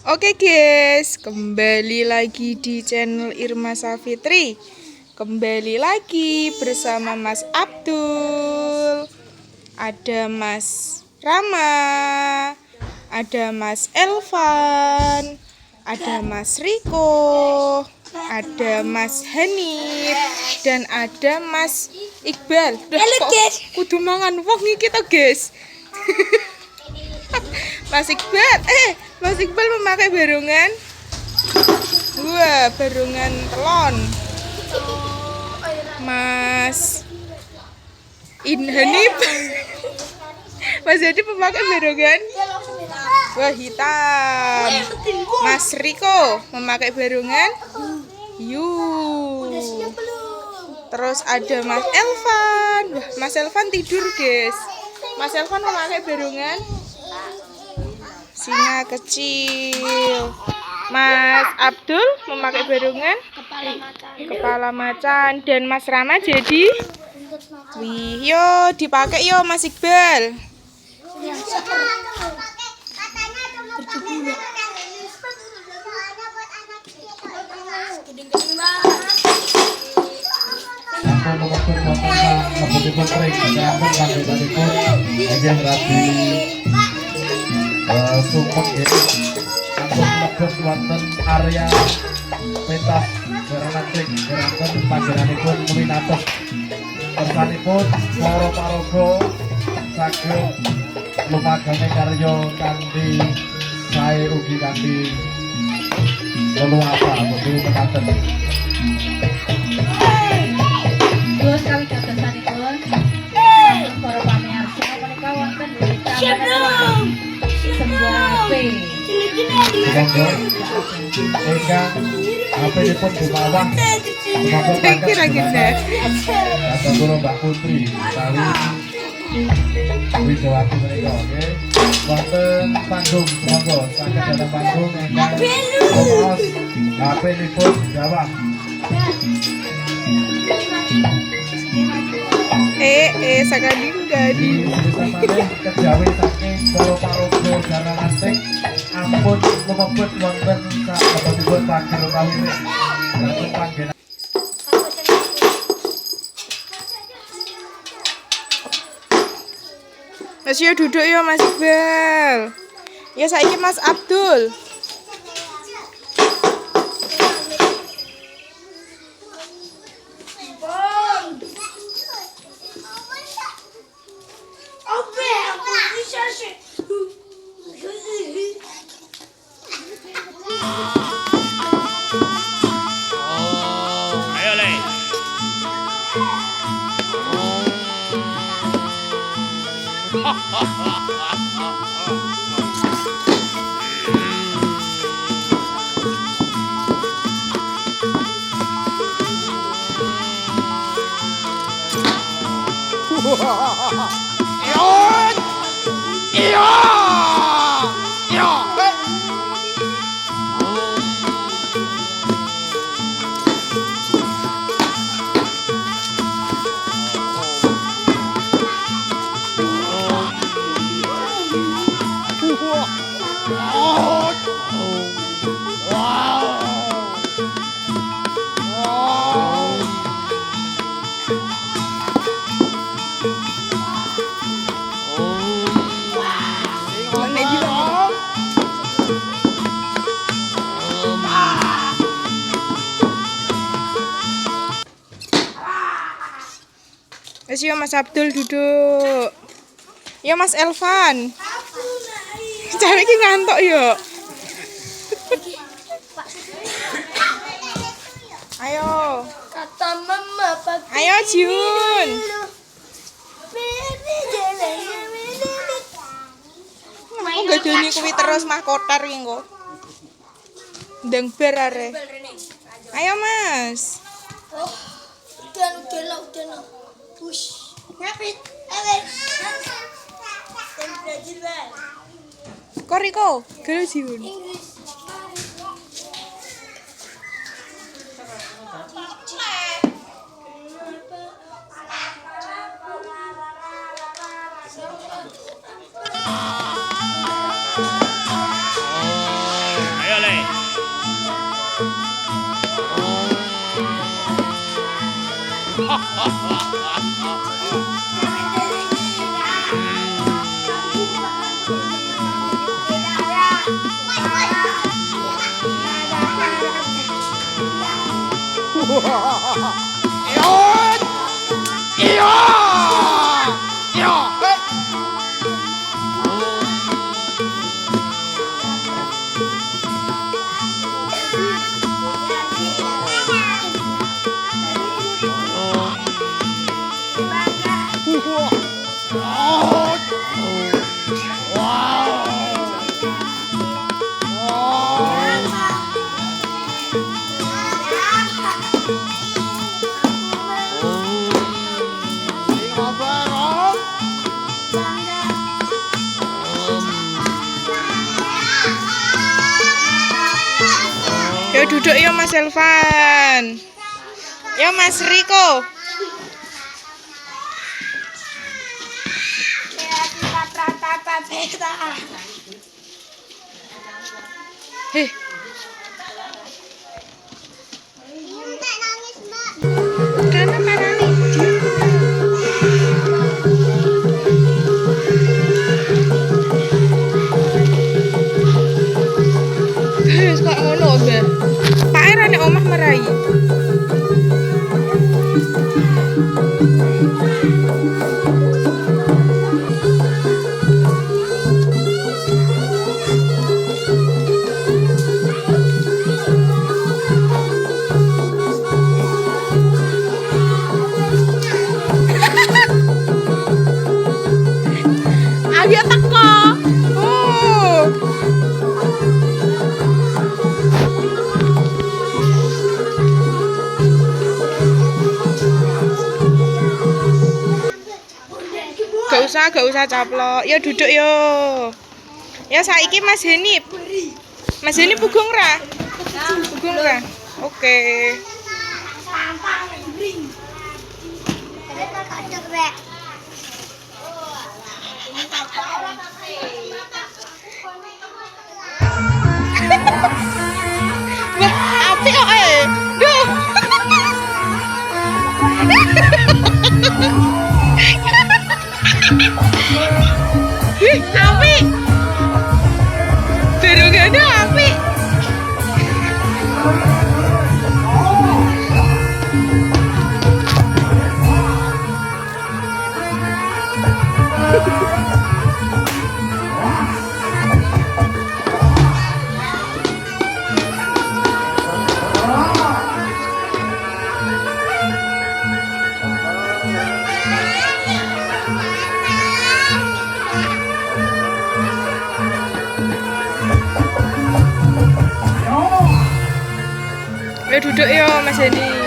Oke guys, kembali lagi di channel Irma Safitri. Kembali lagi bersama Mas Abdul. Ada Mas Rama, ada Mas Elvan, ada Mas Riko, ada Mas Hanif, dan ada Mas Iqbal. Halo guys, kudu mangan wong iki to guys. Mas Iqbal memakai barungan. Wah, barungan telon. Mas Hanif. Mas Hanif memakai barungan. Wah, hitam. Mas Riko memakai barungan. Terus ada Mas Elvan. Wah, Mas Elvan tidur, guys. Mas Elvan memakai barungan singa kecil. Mas Abdul memakai barungan kepala macan. Dan Mas Rama jadi yo dipakai yo Mas Iqbal. Sumpah ya, ampun lebet wonten area pentas geranatrik geranten panjenenganipun Mulinatos kersanipun para paraga saged lumagane karya kanthi sae ugi kanthi leluasa menawi mekaten. Terus kami dadosanipun para pamirsa menika wonten berita sebuah HP. HP dipun dumawah kata kula Mbak Putri kali Widowati menika nggih wonten panggung monggo saged dateng panggung ingkang maos HP dipun jawab. Sakading gadi. Kejawi saking para paraga Garanantik ampun lumebet wonten saebetipun pagil kawin dhateng panggenan. Mas yo duduk yo Mas Iqbal. Ya saiki Mas Abdul. Ayo Le. Iyon! Iyon! Iyon! Wes yo Mas Abdul duduk. Yo Mas Elvan. Cari ki ngantuk yo. Ayo. kata mama pakai. Ayo Jun. Aku gak doni kuwi terus mah kotor ki engko. Ndang bar are. Ayo Mas. Udah. Push. Ngapit. Belajar bal. Koriko, gelo Jun. Inggris. Yo duduk yo Mas Elvan. Yo Mas Riko. Heh. Karena marani. Heh, kok ngono, Mbak? Pak era nek omah merai. Ayo teko. Oh. Gak usah caplok. Ya duduk yo. Ya saiki Mas Heni. Mas Heni pugung ra? Pugung ra? Oke. Wah, apik kok Duh. Wih, apik. Derungane apik. Ya duduk yo Mas Heni.